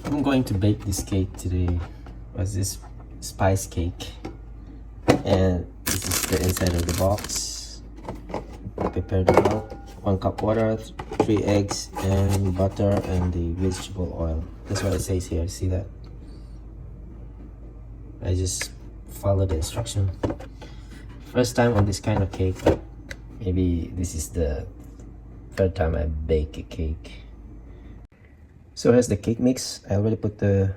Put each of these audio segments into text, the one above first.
I'm going to bake this cake today. Was this spice cake, and this is the inside of the box. Prepare the milk, 1 cup water, 3 eggs, and butter, and the vegetable oil. That's what it says here. See that? I just follow the instruction. First time on this kind of cake, but maybe this is the third time I bake a cake. So here's the cake mix. I already put the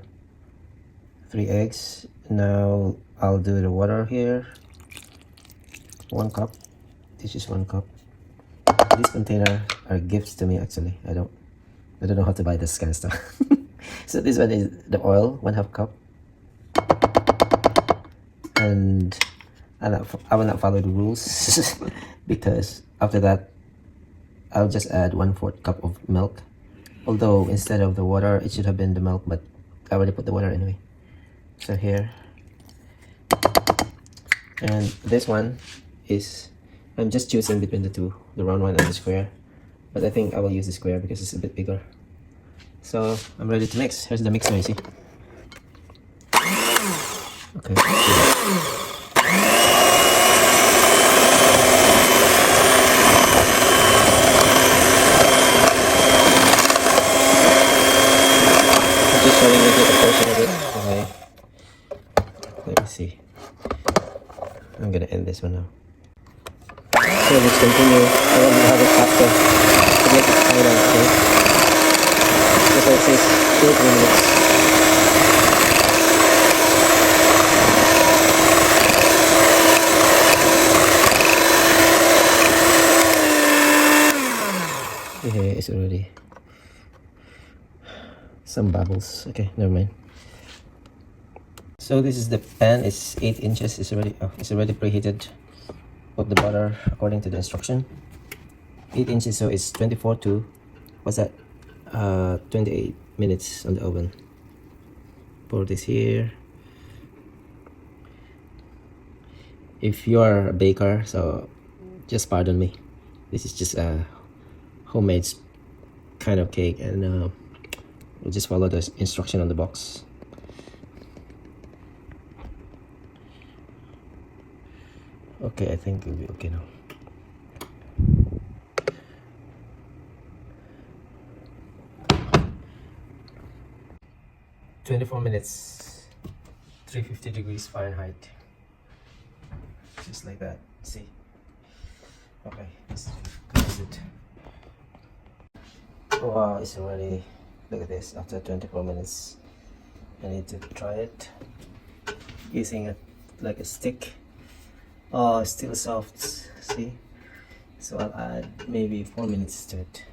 3 eggs. Now I'll do the water here. 1 cup. This is 1 cup. This container are gifts to me actually. I don't know how to buy this kind of stuff. So this one is the oil, 1/2 cup. And I will not follow the rules because after that I'll just add 1/4 cup of milk. Although instead of the water it should have been the milk, but I already put the water anyway. So here, and this one is, I'm just choosing between the two, the round one and the square, but I think I will use the square because it's a bit bigger. So I'm ready to mix. Here's the mixer, you see. Okay. Just showing you the portion of it. Okay. Let me see. I'm gonna end this one now. So let's continue. I will have it after to make it final, okay? That's why it says 8 minutes. Yeah, it's already some bubbles. Okay, never mind. So this is the pan. It's 8 inches. It's already preheated. Put the butter according to the instruction. 8 inches, so it's 24 to what's that? 28 minutes on the oven. Pour this here. If you are a baker, so just pardon me. This is just a homemade kind of cake, and we'll just follow the instruction on the box. Okay, I think it'll be okay now. "24 minutes, 350 degrees Fahrenheit." Just like that. See? Okay, let's close it. Wow, it's already, look at this, after 24 minutes. I need to try it using like a stick. Oh, it's still soft. See? So I'll add maybe 4 minutes to it.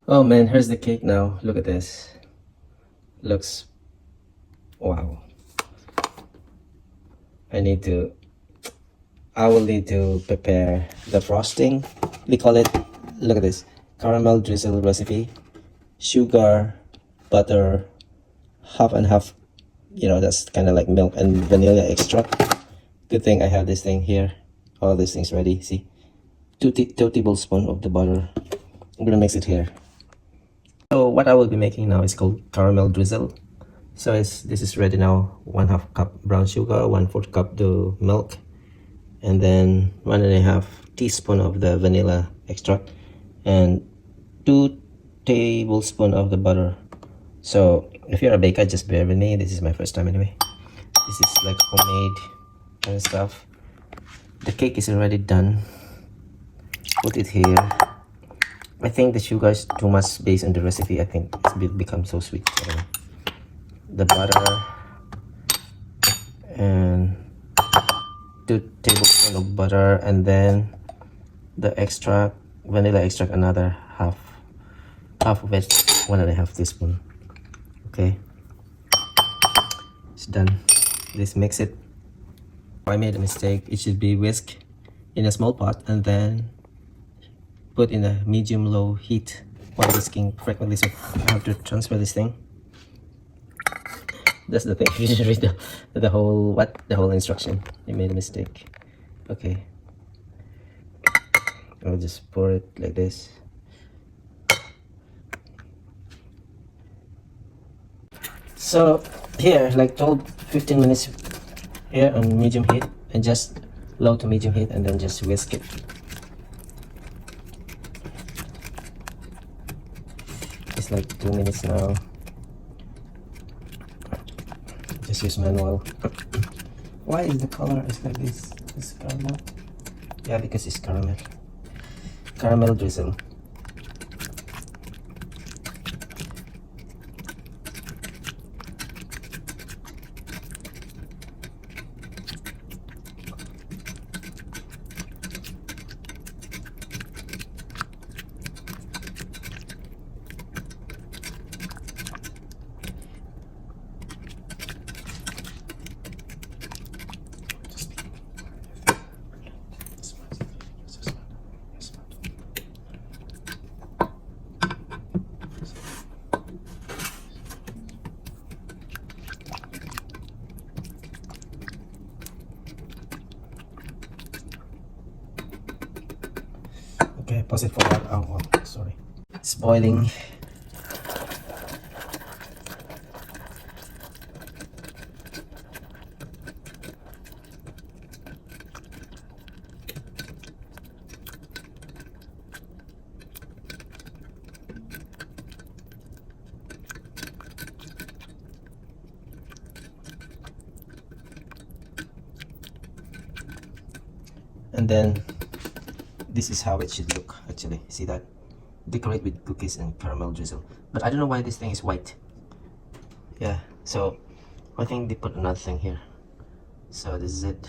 Oh man, here's the cake now. Look at this. Looks, wow. I will need to prepare the frosting. We call it, look at this, caramel drizzle recipe. Sugar, butter, half and half. You know, that's kind of like milk and vanilla extract. Good thing I have this thing here. All these things ready. See, 2 tablespoons of the butter. I'm gonna mix it here. So what I will be making now is called caramel drizzle. So this is ready now. 1/2 cup brown sugar, 1/4 cup the milk, and then 1.5 teaspoon of the vanilla extract, and 2 tablespoons of the butter. So if you're a baker, just bear with me. This is my first time anyway. This is like homemade kind of stuff. The cake is already done. Put it here. I think the sugar is too much based on the recipe. I think it's become so sweet. The butter and 2 tablespoons of butter, and then the extract, vanilla extract, another half of it, 1.5 teaspoon. Okay, it's done. Let's mix it. I made a mistake. It should be whisked in a small pot and then put in a medium-low heat while whisking frequently. So I have to transfer this thing. That's the thing. You should read the whole instruction. You made a mistake. Okay, I'll just pour it like this. So here, like 12, 15 minutes here on medium heat, and just low to medium heat, and then just whisk it. It's like 2 minutes now. Just use manual. Why is the color is like this? It's caramel. Yeah, because it's caramel. Caramel drizzle. Okay, pause it for that. Oh, sorry. It's boiling. And then this is how it should look. Actually, see that? Decorate with cookies and caramel drizzle. But I don't know why this thing is white. Yeah, so I think they put another thing here. So this is it.